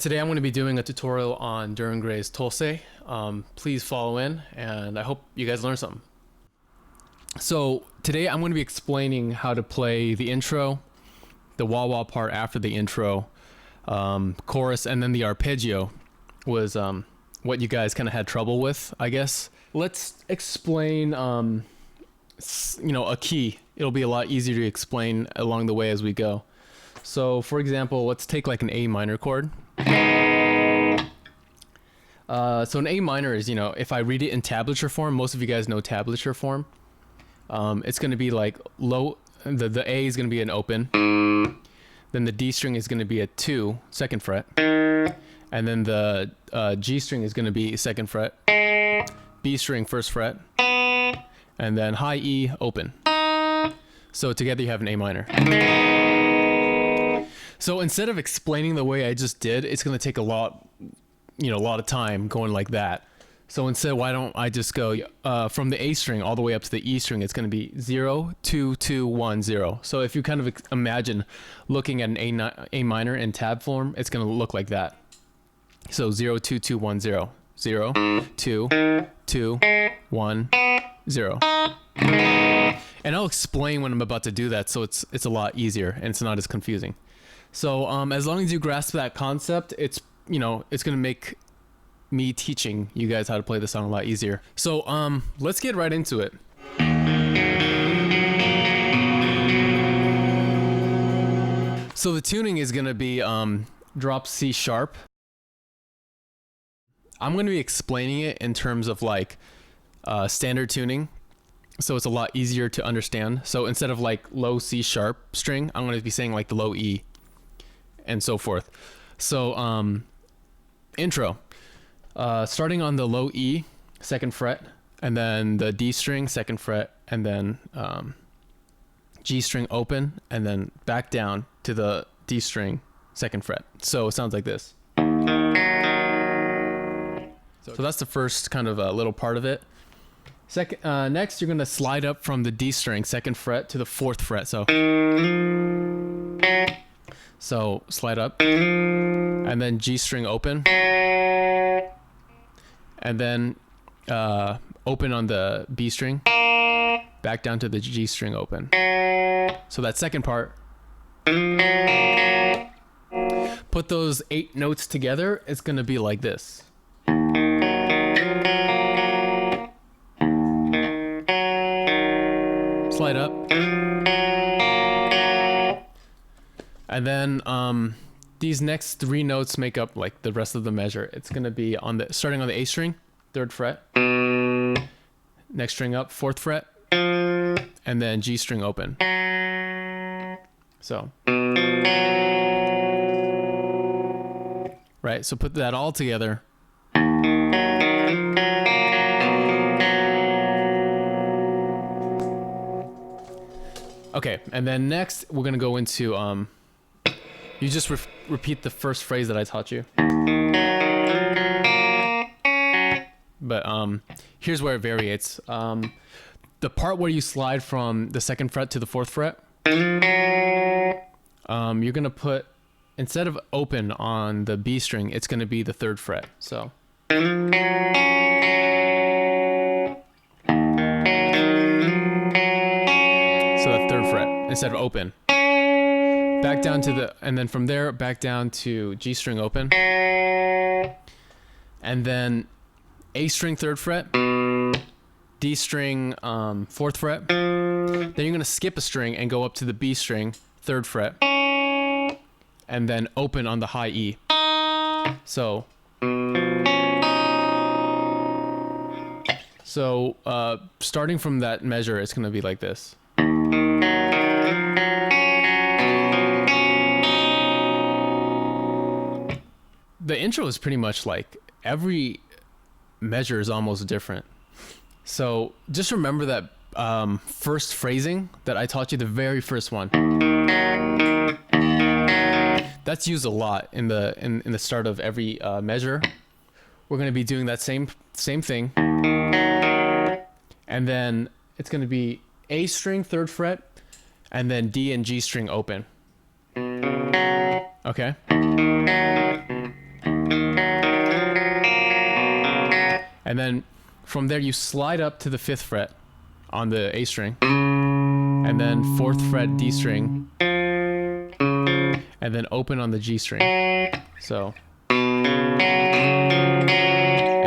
today I'm going to be doing a tutorial on DIR EN GREY'S Tousei. Please follow in, and I hope you guys learn something. So today I'm going to be explaining how to play the intro, the wah-wah part after the intro, chorus, and then the arpeggio was what you guys kind of had trouble with, I guess. Let's explain, a key. It'll be a lot easier to explain along the way as we go. So for example, let's take like an A minor chord. So an A minor is, if I read it in tablature form, most of you guys know tablature form. It's going to be like low, the A is going to be an open. Then the D string is going to be a 2, second fret. And then the G string is going to be second fret. B string, first fret. And then high E, open. So together you have an A minor. So instead of explaining the way I just did, it's going to take a lot of time going like that. So instead, why don't I just go from the A string all the way up to the E string? It's going to be 0, 2, 2, 1, 0. So if you kind of imagine looking at an A minor in tab form, it's going to look like that. So 0, 2, 2, 1, 0. 0, 2, 2, 1, 0. And I'll explain when I'm about to do that, so it's a lot easier and it's not as confusing. So as long as you grasp that concept, it's going to make me teaching you guys how to play the song a lot easier. So let's get right into it. So the tuning is going to be drop C sharp. I'm going to be explaining it in terms of like standard tuning, so it's a lot easier to understand. So instead of like low C sharp string, I'm going to be saying like the low E and so forth. So intro, starting on the low E, second fret, and then the D string, second fret, and then G string open, and then back down to the D string, second fret. So it sounds like this. So that's the first kind of little part of it. Next, you're going to slide up from the D string, second fret, to the fourth fret. So slide up, and then G string open, and then open on the B string, back down to the G string open. So that second part, put those 8 notes together, it's going to be like this. Slide up, and then these next 3 notes make up like the rest of the measure. It's going to be starting on the A string, 3rd fret, next string up, 4th fret, and then G string open. So right, so put that all together. Okay, and then next we're gonna go into you just repeat the first phrase that I taught you. But here's where it varies. The part where you slide from the 2nd fret to the 4th fret, you're gonna put, instead of open on the B string, it's gonna be the 3rd fret. So that 3rd fret instead of open. Back down to and then from there back down to G string open, and then A string 3rd fret, D string 4th fret. Then you're gonna skip a string and go up to the B string 3rd fret, and then open on the high E. So starting from that measure, it's gonna be like this. The intro is pretty much like every measure is almost different. So just remember that first phrasing that I taught you, the very first one. That's used a lot in the start of every measure. We're going to be doing that same thing. And then it's going to be A string 3rd fret, and then D and G string open. Okay? And then from there you slide up to the 5th fret on the A string, and then 4th fret D string, and then open on the G string. So, and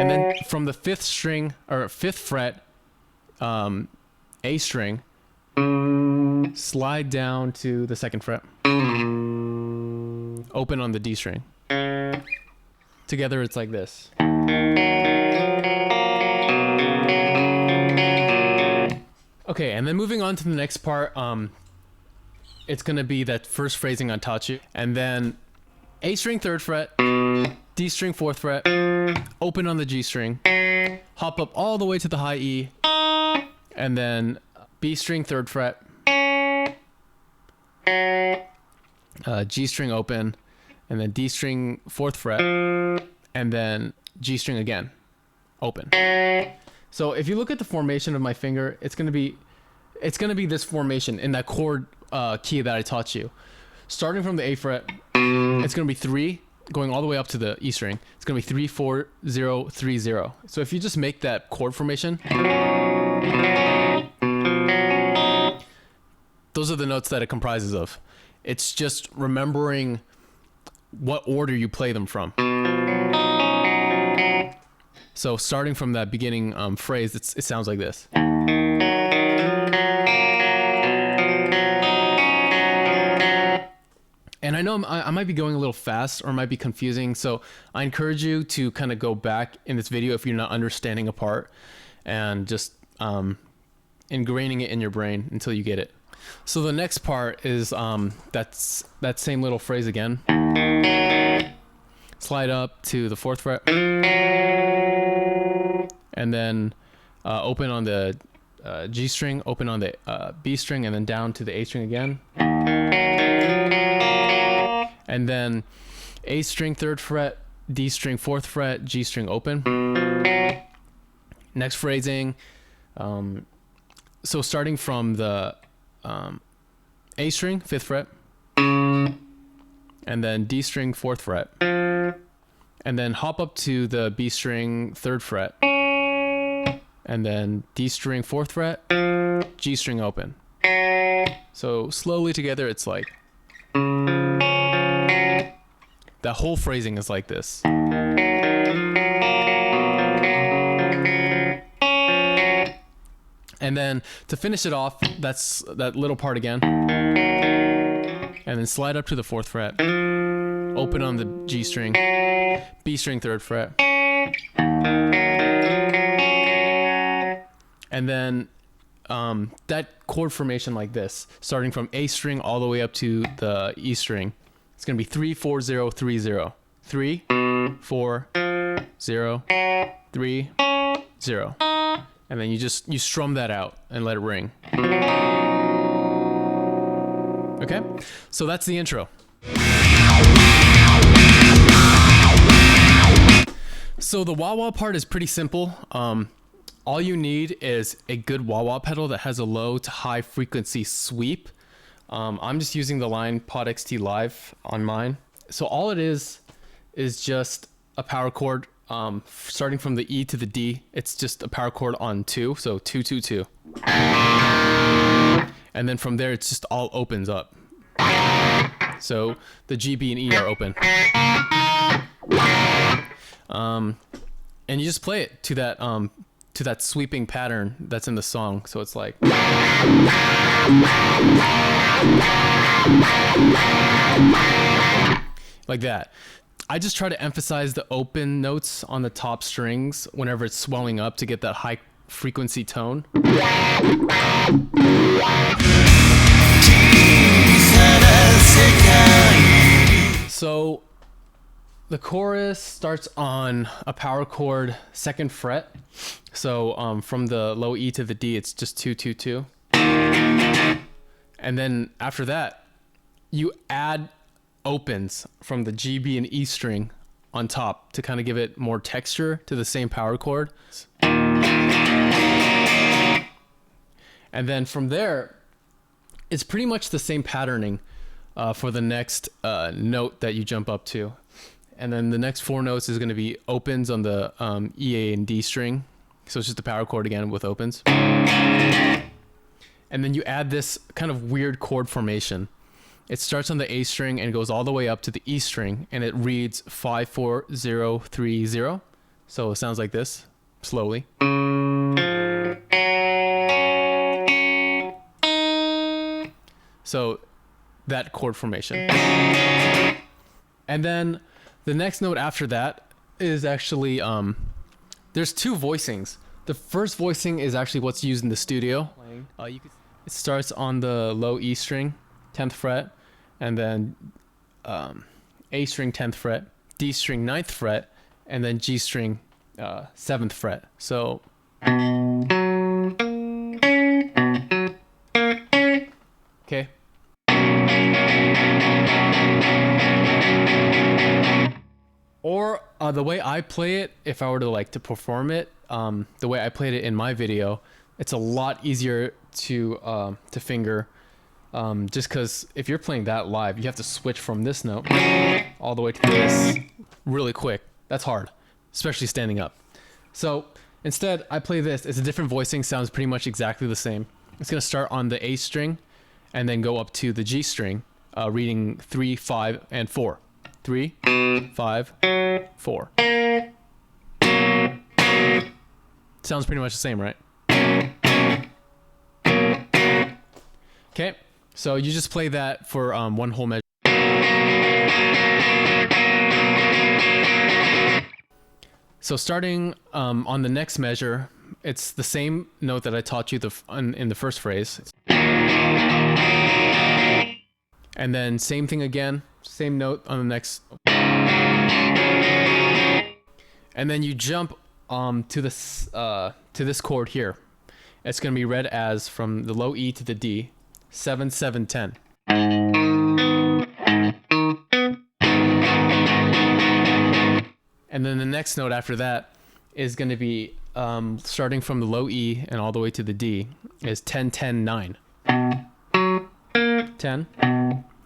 then from the 5th string or 5th fret A string, slide down to the 2nd fret, open on the D string. Together it's like this. Okay, and then moving on to the next part, it's gonna be that first phrasing on Tachi, and then A string 3rd fret, D string 4th fret, open on the G string, hop up all the way to the high E, and then B string 3rd fret, G string open, and then D string 4th fret, and then G string again, open. So if you look at the formation of my finger, it's gonna be this formation in that chord key that I taught you. Starting from the A fret, it's gonna be 3, going all the way up to the E string. It's gonna be 3, 4, 0, 3, 0. So if you just make that chord formation, those are the notes that it comprises of. It's just remembering what order you play them from. So starting from that beginning phrase, it sounds like this. And I know I might be going a little fast or might be confusing, so I encourage you to kind of go back in this video if you're not understanding a part, and just ingraining it in your brain until you get it. So the next part is that same little phrase again. Slide up to the 4th fret, and then open on the G string, open on the B string, and then down to the A string again. And then A string 3rd fret, D string 4th fret, G string open. Next phrasing, so starting from the A string 5th fret, and then D string 4th fret, and then hop up to the B string 3rd fret, and then D string 4th fret, G string open. So slowly together it's like, that whole phrasing is like this. And then to finish it off, that's that little part again. And then slide up to the 4th fret, open on the G string, B string 3rd fret, and then that chord formation like this, starting from A string all the way up to the E string. It's gonna be 3, 4, 0, 3, 0. 3, 4, 0, 3, 0. And then you strum that out and let it ring. Okay? So that's the intro. So the wah-wah part is pretty simple. All you need is a good wah-wah pedal that has a low to high frequency sweep. I'm just using the line Pod XT Live on mine. So all it is just a power chord. Starting from the E to the D, it's just a power chord on 2, so 2, 2, 2. And then from there, it's just all opens up. So the G, B, and E are open. And you just play it to that sweeping pattern that's in the song. So it's like. Like that. I just try to emphasize the open notes on the top strings whenever it's swelling up to get that high frequency tone. So the chorus starts on a power chord 2nd fret. So from the low E to the D, it's just 2, 2, 2. And then after that, you add opens from the G, B, and E string on top to kind of give it more texture to the same power chord. And then from there, it's pretty much the same patterning for the next note that you jump up to. And then the next 4 notes is going to be opens on the E, A, and D string. So it's just the power chord again with opens. And then you add this kind of weird chord formation. It starts on the A string and goes all the way up to the E string, and it reads 5, 4, 0, 3, 0. So it sounds like this, slowly. So that chord formation. And then the next note after that is actually, there's 2 voicings. The first voicing is actually what's used in the studio. It starts on the low E string, 10th fret, and then A string 10th fret, D string 9th fret, and then G string 7th fret. So okay. Or the way I play it, if I were to like to perform it, the way I played it in my video, it's a lot easier to finger. Just because if you're playing that live, you have to switch from this note all the way to this really quick. That's hard, especially standing up. So instead, I play this. It's a different voicing, sounds pretty much exactly the same. It's going to start on the A string and then go up to the G string, reading 3, 5, and 4. 3, 5, 4. Sounds pretty much the same, right? Okay, so you just play that for one whole measure. So starting on the next measure, it's the same note that I taught you in the first phrase. And then same thing again, same note on the next. And then you jump to this chord here. It's going to be read as from the low E to the D, 7, 7, 10. And then the next note after that is going to be starting from the low E and all the way to the D is 10, 10, 9. 10,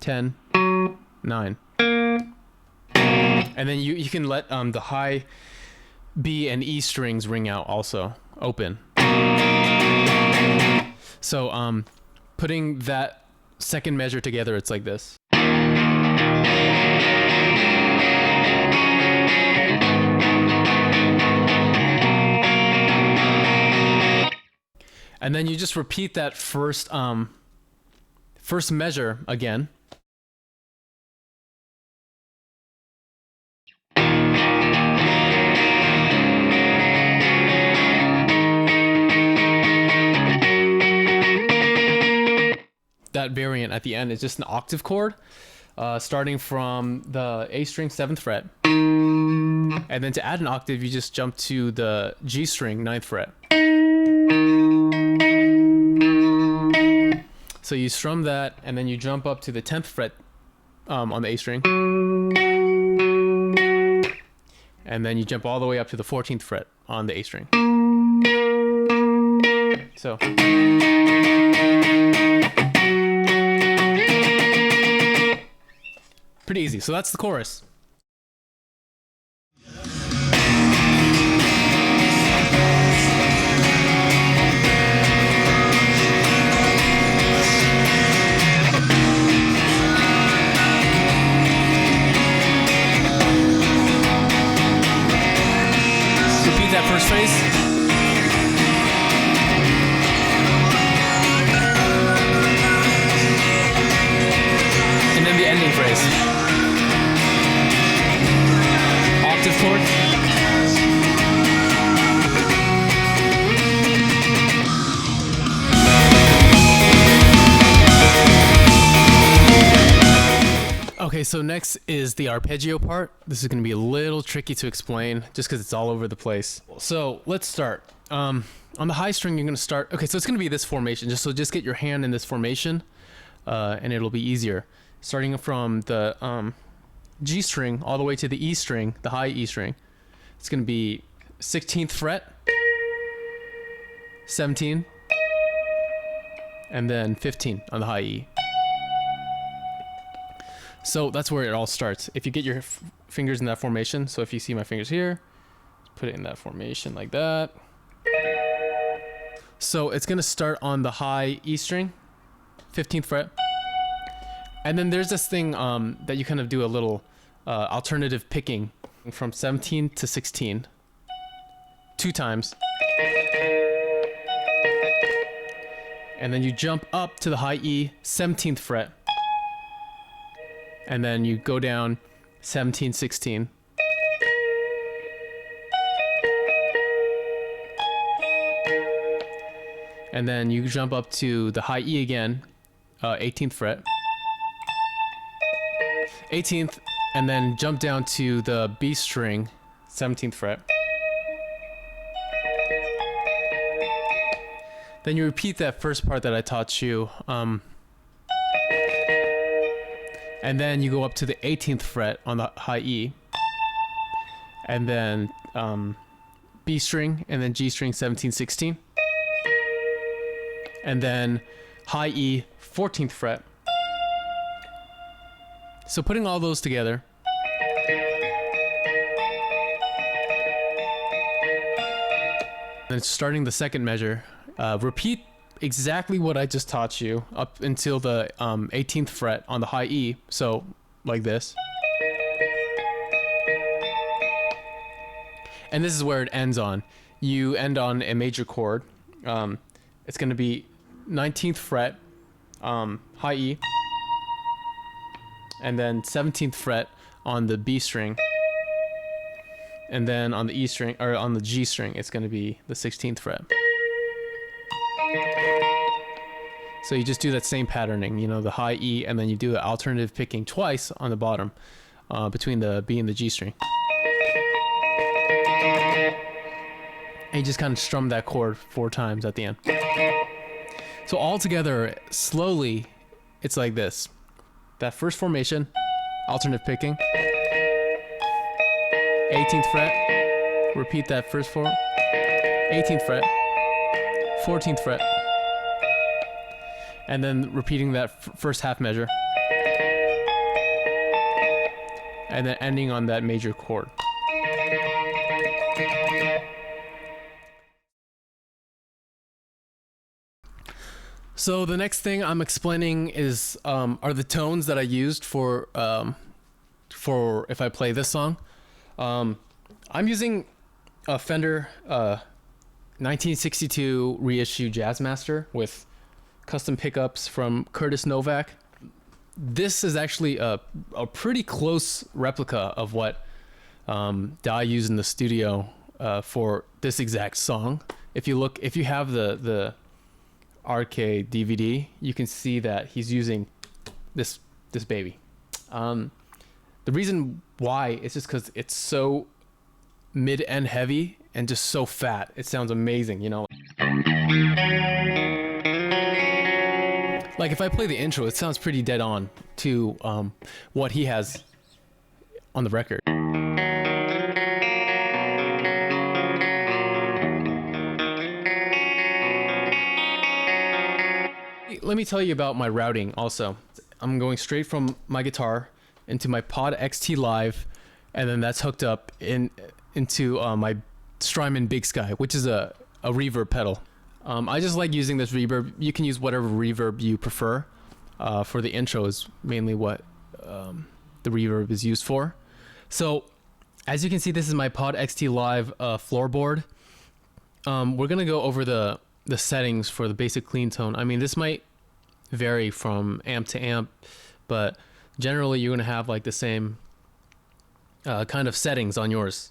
10, 9. And then you can let the high B and E strings ring out also, open. So putting that second measure together, it's like this. And then you just repeat that first measure again. That variant at the end is just an octave chord, starting from the A string 7th fret. And then to add an octave, you just jump to the G string 9th fret. So you strum that, and then you jump up to the 10th fret on the A string. And then you jump all the way up to the 14th fret on the A string. So. Pretty easy. So that's the chorus. Repeat that first phrase. And then the ending phrase. Octave chord. Okay, so next is the arpeggio part. This is going to be a little tricky to explain just because it's all over the place. So let's start. On the high string, you're going to start. Okay, so it's going to be this formation. Just get your hand in this formation, and it'll be easier. Starting from the G string all the way to the E string, the high E string. It's going to be 16th fret, 17, and then 15 on the high E. So that's where it all starts. If you get your fingers in that formation, so if you see my fingers here, put it in that formation like that. So it's gonna start on the high E string, 15th fret. And then there's this thing that you kind of do a little alternative picking from 17 to 16, 2 times. And then you jump up to the high E, 17th fret. And then you go down 17, 16. And then you jump up to the high E again, 18th fret. 18th, and then jump down to the B string, 17th fret. Then you repeat that first part that I taught you, and then you go up to the 18th fret on the high E, and then B string, and then G string, 17, 16, and then high E, 14th fret. So putting all those together, and starting the second measure, repeat exactly what I just taught you up until the 18th fret on the high E, so like this. And this is where it ends on. You end on a major chord. It's going to be 19th fret, high E, and then 17th fret on the B string, and then on the E string, or on the G string, it's going to be the 16th fret. So you just do that same patterning, you know, the high E, and then you do the alternative picking twice on the bottom, between the B and the G string. And you just kind of strum that chord 4 times at the end. So all together, slowly, it's like this. That first formation, alternative picking, 18th fret, repeat that first 4, 18th fret, 14th fret, and then repeating that first half measure, and then ending on that major chord. So the next thing I'm explaining is are the tones that I used for if I play this song. I'm using a Fender 1962 reissue Jazzmaster with custom pickups from Curtis Novak. This is actually a pretty close replica of what DI used in the studio for this exact song. If you have the arcade DVD, you can see that he's using this baby. The reason why is just because it's so mid-end heavy and just so fat. It sounds amazing, you know. Like if I play the intro, it sounds pretty dead on to what he has on the record. Let me tell you about my routing also. I'm going straight from my guitar into my Pod XT Live, and then that's hooked up into my Strymon Big Sky, which is a reverb pedal. I just like using this reverb. You can use whatever reverb you prefer. For the intro is mainly what the reverb is used for. So as you can see, this is my Pod XT Live floorboard. We're gonna go over the settings for the basic clean tone. I mean, this might vary from amp to amp, but generally you're gonna have like the same kind of settings on yours.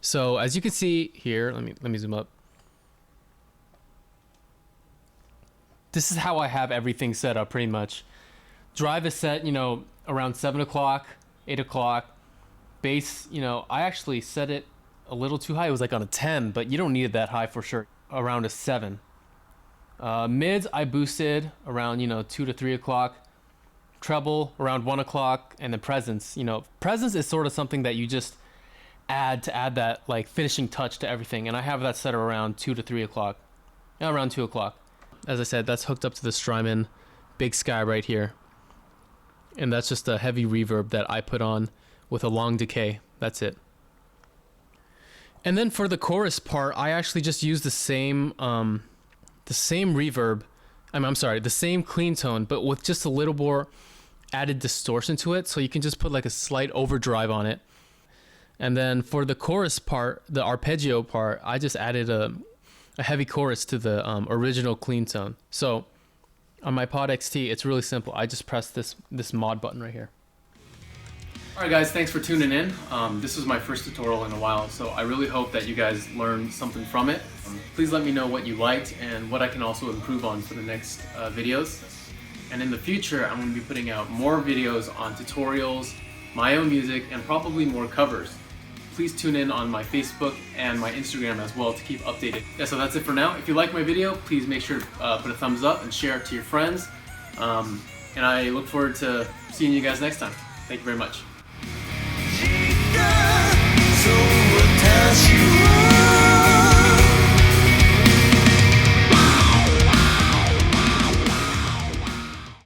So as you can see here, let me zoom up. This is how I have everything set up pretty much. Drive is set, you know, around 7 o'clock, 8 o'clock. Bass, you know, I actually set it a little too high. It was like on a 10, but you don't need it that high for sure. Around a 7. Mids, I boosted around, you know, 2 to 3 o'clock. Treble around 1 o'clock, and then presence. You know, presence is sort of something that you just add to add that like finishing touch to everything. And I have that set around 2 to 3 o'clock. Around 2 o'clock. As I said, that's hooked up to the Strymon Big Sky right here. And that's just a heavy reverb that I put on with a long decay. That's it. And then for the chorus part, I actually just used the same reverb. I'm sorry, the same clean tone, but with just a little more added distortion to it. So you can just put like a slight overdrive on it. And then for the chorus part, the arpeggio part, I just added a heavy chorus to the original clean tone. So on my Pod XT, it's really simple. I just press this mod button right here. Alright guys, thanks for tuning in. This was my first tutorial in a while, so I really hope that you guys learned something from it. Please let me know what you liked and what I can also improve on for the next videos. And in the future, I'm going to be putting out more videos on tutorials, my own music, and probably more covers. Please tune in on my Facebook and my Instagram as well to keep updated. Yeah, so that's it for now. If you like my video, please make sure to put a thumbs up and share it to your friends. And I look forward to seeing you guys next time. Thank you very much.